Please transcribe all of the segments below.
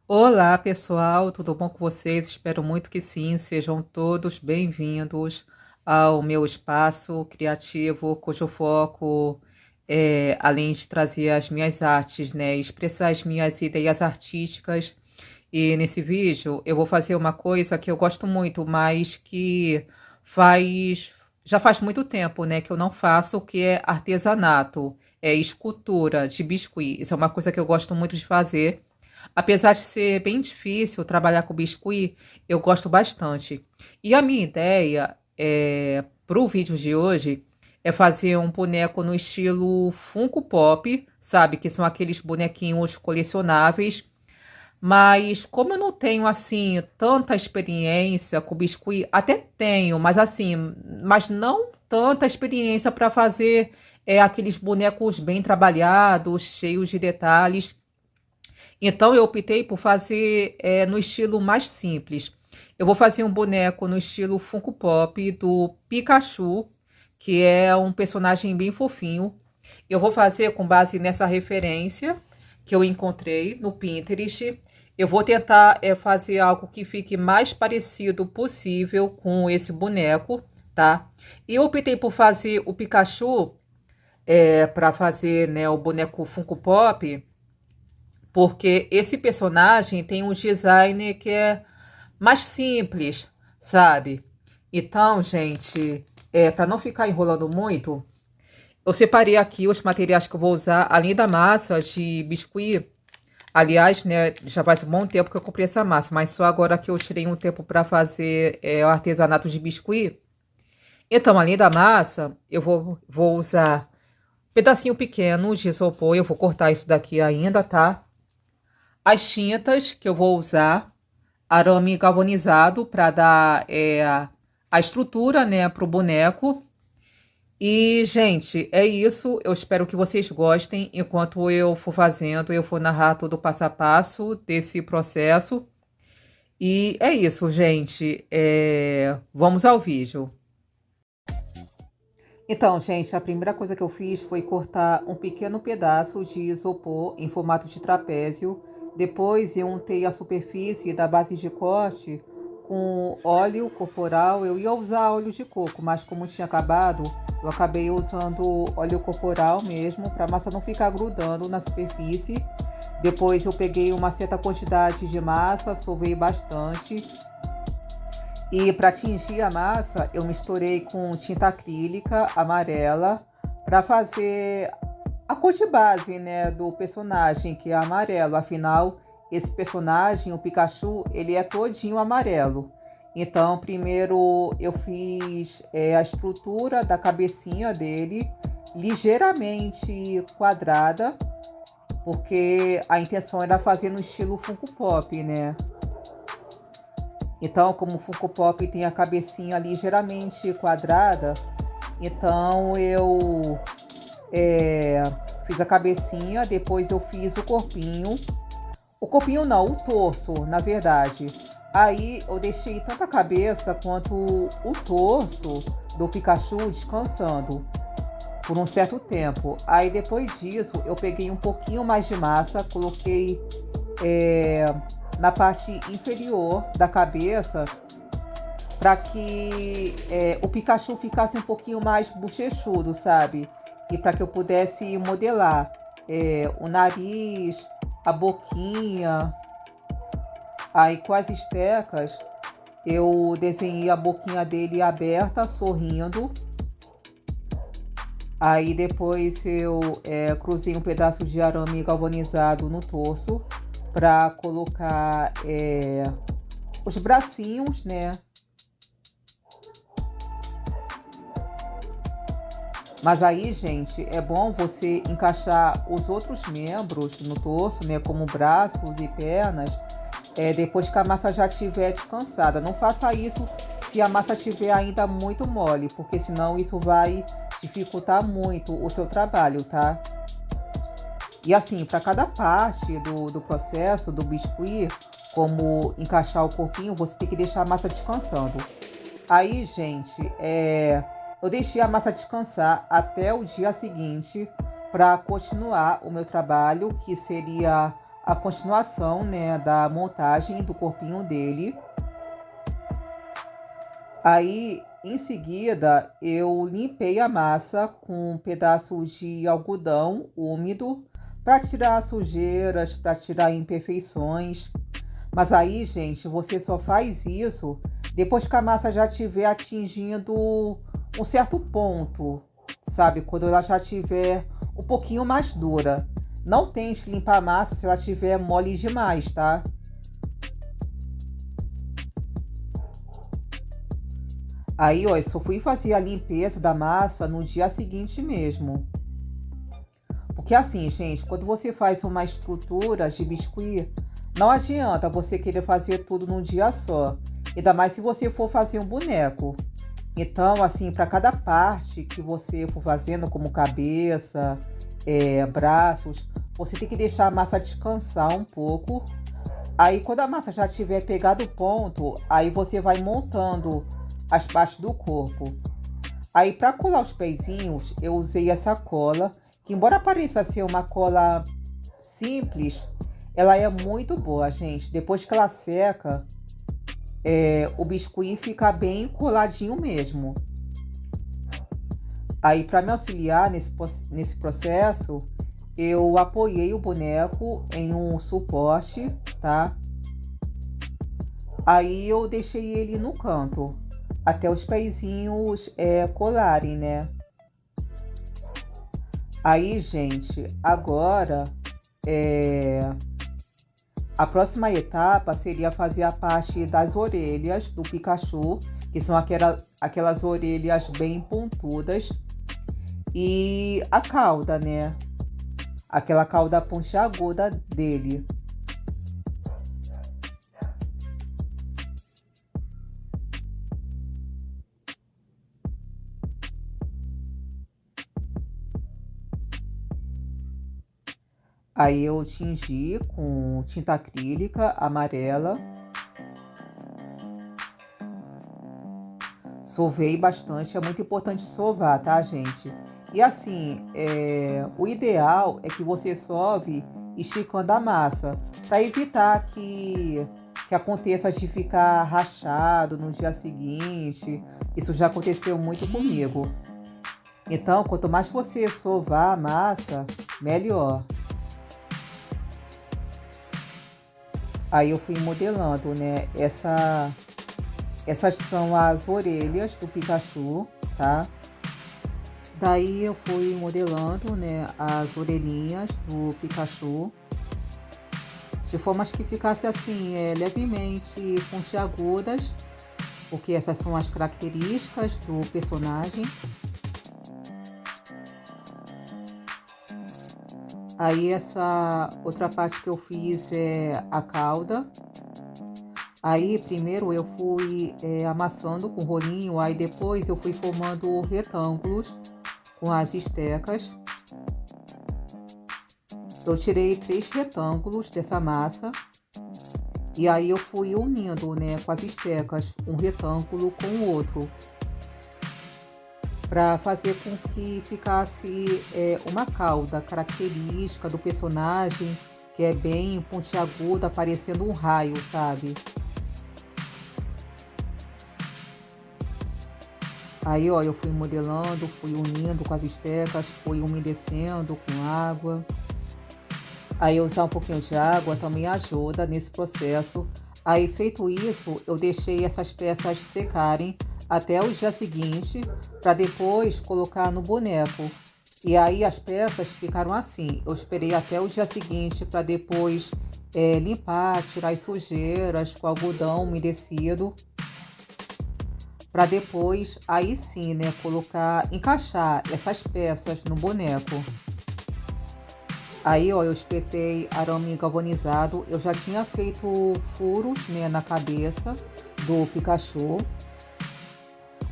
Olá, pessoal, tudo bom com vocês? Espero muito que sim. Sejam todos bem-vindos ao meu espaço criativo, cujo foco é, além de trazer as minhas artes, né, expressar as minhas ideias artísticas. E nesse vídeo eu vou fazer uma coisa que eu gosto muito, mas que faz já faz muito tempo, né, que eu não faço, que é artesanato, é escultura de biscuit. Isso é uma coisa que eu gosto muito de fazer. Apesar de ser bem difícil trabalhar com biscuit, eu gosto bastante. E a minha ideia para o vídeo de hoje é fazer um boneco no estilo Funko Pop, sabe? Que são aqueles bonequinhos colecionáveis. Mas como eu não tenho assim tanta experiência com biscuit, até tenho, mas assim, mas não tanta experiência para fazer aqueles bonecos bem trabalhados, cheios de detalhes. Então eu optei por fazer no estilo mais simples. Eu vou fazer um boneco no estilo Funko Pop do Pikachu, que é um personagem bem fofinho. Eu vou fazer com base nessa referência que eu encontrei no Pinterest. Eu vou tentar fazer algo que fique mais parecido possível com esse boneco, tá? E eu optei por fazer o Pikachu para fazer, né, o boneco Funko Pop, porque esse personagem tem um design que é mais simples, sabe? Então, gente, para não ficar enrolando muito, eu separei aqui os materiais que eu vou usar, além da massa de biscuit. Aliás, né, já faz um bom tempo que eu comprei essa massa, mas só agora que eu tirei um tempo para fazer o artesanato de biscuit. Então, além da massa, vou usar um pedacinho pequeno de isopor. Eu vou cortar isso daqui ainda, tá? As tintas que eu vou usar, arame galvanizado para dar a estrutura, né, para o boneco. E, gente, é isso. Eu espero que vocês gostem. Enquanto eu for fazendo, eu vou narrar todo o passo a passo desse processo. E é isso, gente. Vamos ao vídeo. Então, gente, a primeira coisa que eu fiz foi cortar um pequeno pedaço de isopor em formato de trapézio. Depois eu untei a superfície da base de corte com óleo corporal. Eu ia usar óleo de coco, mas como tinha acabado, eu acabei usando óleo corporal mesmo, para a massa não ficar grudando na superfície. Depois eu peguei uma certa quantidade de massa, sovei bastante. E para tingir a massa, eu misturei com tinta acrílica amarela para fazer a cor de base, né, do personagem, que é amarelo. Afinal, esse personagem, o Pikachu, ele é todinho amarelo. Então, primeiro eu fiz a estrutura da cabecinha dele, ligeiramente quadrada, porque a intenção era fazer no estilo Funko Pop, né? Então, como o Funko Pop tem a cabecinha ligeiramente quadrada, então eu fiz a cabecinha, depois eu fiz o corpinho. O corpinho não, o torso, na verdade. Aí eu deixei tanto a cabeça quanto o torso do Pikachu descansando por um certo tempo. Aí depois disso eu peguei um pouquinho mais de massa, coloquei na parte inferior da cabeça para que o Pikachu ficasse um pouquinho mais bochechudo, sabe? E para que eu pudesse modelar o nariz, a boquinha. Aí com as estecas eu desenhei a boquinha dele aberta, sorrindo. Aí depois eu cruzei um pedaço de arame galvanizado no torso para colocar os bracinhos, né? Mas aí, gente, é bom você encaixar os outros membros no torso, né? Como braços e pernas, depois que a massa já estiver descansada. Não faça isso se a massa estiver ainda muito mole, porque senão isso vai dificultar muito o seu trabalho, tá? E assim, para cada parte do processo do biscuit, como encaixar o corpinho, você tem que deixar a massa descansando. Aí, gente, eu deixei a massa descansar até o dia seguinte para continuar o meu trabalho, que seria a continuação, né, da montagem do corpinho dele. Aí, em seguida, eu limpei a massa com pedaços de algodão úmido para tirar sujeiras, para tirar imperfeições. Mas aí, gente, você só faz isso depois que a massa já estiver atingindo um certo ponto, sabe? Quando ela já estiver um pouquinho mais dura. Não tente limpar a massa se ela estiver mole demais, tá? Aí, ó, eu só fui fazer a limpeza da massa no dia seguinte mesmo. Porque assim, gente, quando você faz uma estrutura de biscuit, não adianta você querer fazer tudo num dia só. Ainda mais se você for fazer um boneco. Então, assim, para cada parte que você for fazendo, como cabeça, braços, você tem que deixar a massa descansar um pouco. Aí, quando a massa já tiver pegado o ponto, aí você vai montando as partes do corpo. Aí, para colar os pezinhos, eu usei essa cola, que embora pareça ser uma cola simples, ela é muito boa, gente. Depois que ela seca, o biscuit fica bem coladinho mesmo. Aí, para me auxiliar nesse processo, eu apoiei o boneco em um suporte, tá? Aí eu deixei ele no canto, até os pezinhos colarem, né? Aí, gente, agora a próxima etapa seria fazer a parte das orelhas do Pikachu, que são aquelas orelhas bem pontudas, e a cauda, né? Aquela cauda pontiaguda dele. Aí eu tingi com tinta acrílica amarela. Sovei bastante, é muito importante sovar, tá, gente? E assim, o ideal é que você sove esticando a massa, para evitar que aconteça de ficar rachado no dia seguinte. Isso já aconteceu muito comigo. Então, quanto mais você sovar a massa, melhor. Aí eu fui modelando, né? Essas são as orelhas do Pikachu, tá? Daí eu fui modelando, né, as orelhinhas do Pikachu, de formas que ficasse assim, levemente pontiagudas, porque essas são as características do personagem. Aí essa outra parte que eu fiz é a cauda. Aí primeiro eu fui amassando com rolinho, aí depois eu fui formando retângulos com as estecas. Eu tirei 3 retângulos dessa massa e aí eu fui unindo, né, com as estecas, um retângulo com o outro, para fazer com que ficasse uma cauda característica do personagem, que é bem pontiaguda, parecendo um raio, sabe? Aí, ó, eu fui modelando, fui unindo com as estecas, fui umedecendo com água. Aí usar um pouquinho de água também ajuda nesse processo. Aí, feito isso, eu deixei essas peças secarem até o dia seguinte, para depois colocar no boneco. E aí as peças ficaram assim. Eu esperei até o dia seguinte para depois limpar, tirar as sujeiras com algodão umedecido, para depois, aí sim, né, encaixar essas peças no boneco. Aí, ó, eu espetei arame galvanizado. Eu já tinha feito furos, né, na cabeça do Pikachu.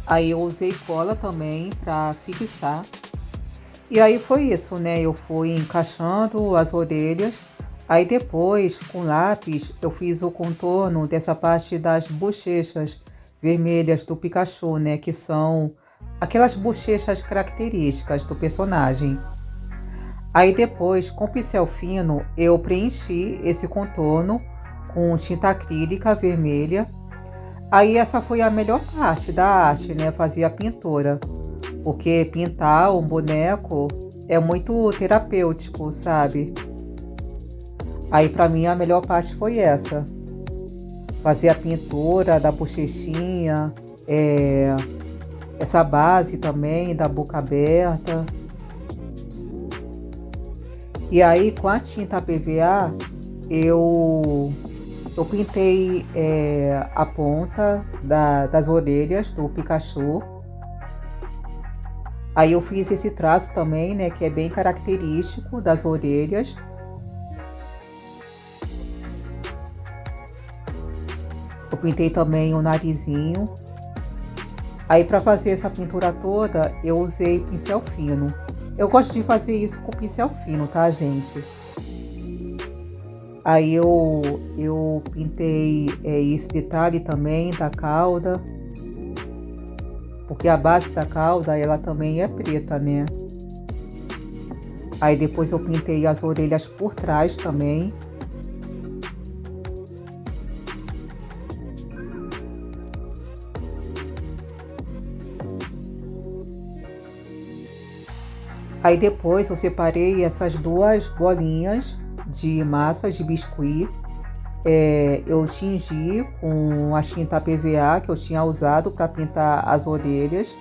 Aí eu usei cola também para fixar. E aí foi isso, né? Eu fui encaixando as orelhas. Aí depois, com lápis, eu fiz o contorno dessa parte das bochechas vermelhas do Pikachu, né? Que são aquelas bochechas características do personagem. Aí depois, com pincel fino, eu preenchi esse contorno com tinta acrílica vermelha. Aí essa foi a melhor parte da arte, né? Fazer a pintura. Porque pintar um boneco é muito terapêutico, sabe? Aí pra mim a melhor parte foi essa. Fazer a pintura da bochechinha, essa base também da boca aberta. E aí com a tinta PVA eu pintei a ponta das orelhas do Pikachu. Aí eu fiz esse traço também, né, que é bem característico das orelhas. Eu pintei também o narizinho. Aí para fazer essa pintura toda, eu usei pincel fino. Eu gosto de fazer isso com pincel fino, tá, gente? Aí eu pintei esse detalhe também da cauda. Porque a base da cauda, ela também é preta, né? Aí depois eu pintei as orelhas por trás também. Aí depois eu separei essas duas bolinhas de massa de biscuit. Eu tingi com a tinta PVA que eu tinha usado para pintar as orelhas.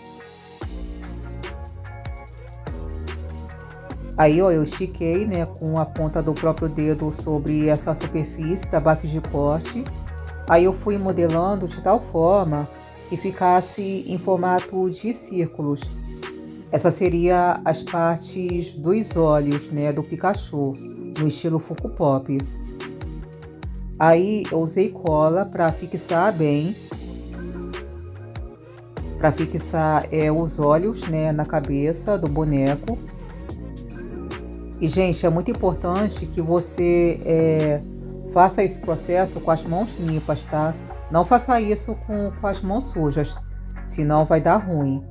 Aí, ó, eu estiquei, né, com a ponta do próprio dedo sobre essa superfície da base de corte. Aí eu fui modelando de tal forma que ficasse em formato de círculos. Essa seria as partes dos olhos, né, do Pikachu, no estilo Funko Pop. Aí eu usei cola para fixar bem, para fixar os olhos, né, na cabeça do boneco. E, gente, é muito importante que você faça esse processo com as mãos limpas, tá? Não faça isso com as mãos sujas, senão vai dar ruim.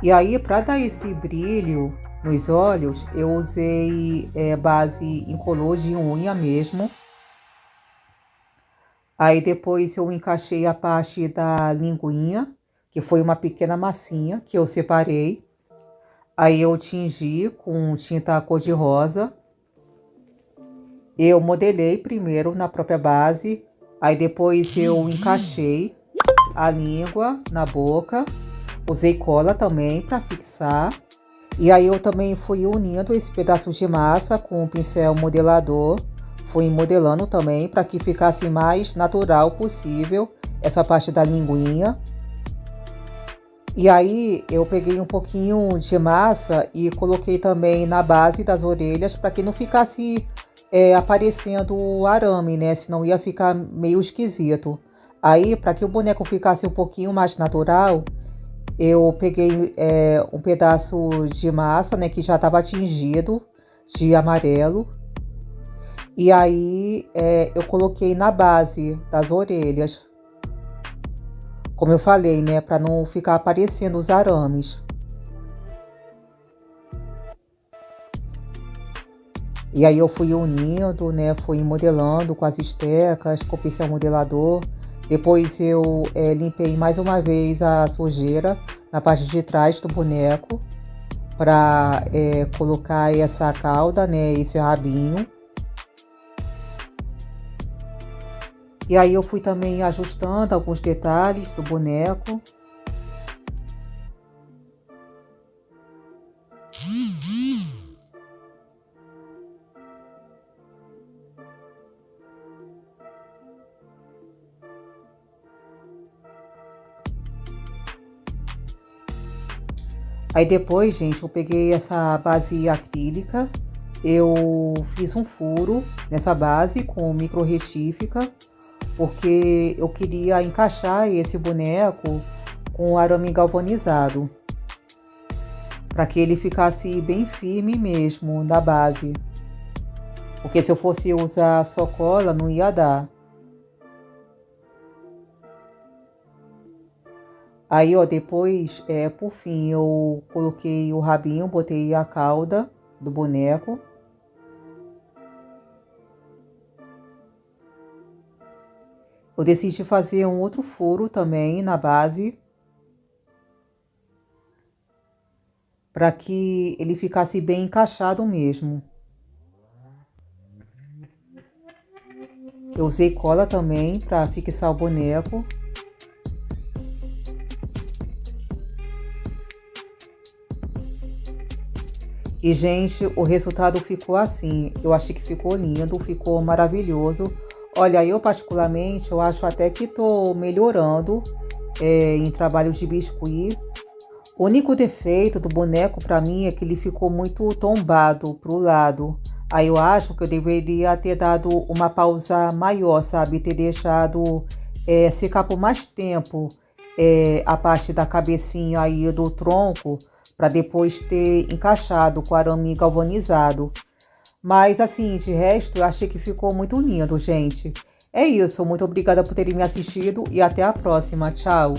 E aí, para dar esse brilho nos olhos, eu usei base incolor de unha mesmo. Aí depois eu encaixei a parte da linguinha, que foi uma pequena massinha que eu separei. Aí eu tingi com tinta cor-de-rosa. Eu modelei primeiro na própria base, aí depois eu encaixei a língua na boca. Usei cola também para fixar. E aí eu também fui unindo esse pedaço de massa com o pincel modelador. Fui modelando também para que ficasse mais natural possível essa parte da linguinha. E aí eu peguei um pouquinho de massa e coloquei também na base das orelhas para que não ficasse aparecendo o arame, né? Senão ia ficar meio esquisito. Aí, para que o boneco ficasse um pouquinho mais natural, eu peguei um pedaço de massa, né, que já estava tingido de amarelo. E aí eu coloquei na base das orelhas. Como eu falei, né, para não ficar aparecendo os arames. E aí eu fui unindo, né, fui modelando com as estecas, com o pincel modelador. Depois eu limpei mais uma vez a sujeira na parte de trás do boneco para colocar essa cauda, né, esse rabinho. E aí eu fui também ajustando alguns detalhes do boneco. Aí depois, gente, eu peguei essa base acrílica, eu fiz um furo nessa base com micro retífica, porque eu queria encaixar esse boneco com arame galvanizado, para que ele ficasse bem firme mesmo na base, porque se eu fosse usar só cola não ia dar. Aí, ó, depois, por fim, eu coloquei o rabinho, botei a cauda. do boneco. Eu decidi fazer um outro furo também na base, para que ele ficasse bem encaixado mesmo. Eu usei cola também para fixar o boneco. E, gente, o resultado ficou assim. Eu achei que ficou lindo, ficou maravilhoso. Olha, eu particularmente, eu acho até que tô melhorando em trabalhos de biscuit. O único defeito do boneco para mim é que ele ficou muito tombado pro lado. Aí eu acho que eu deveria ter dado uma pausa maior, sabe? Ter deixado secar por mais tempo a parte da cabecinha aí do tronco, para depois ter encaixado com arame galvanizado. Mas assim, de resto, eu achei que ficou muito lindo, gente. É isso, muito obrigada por terem me assistido e até a próxima. Tchau!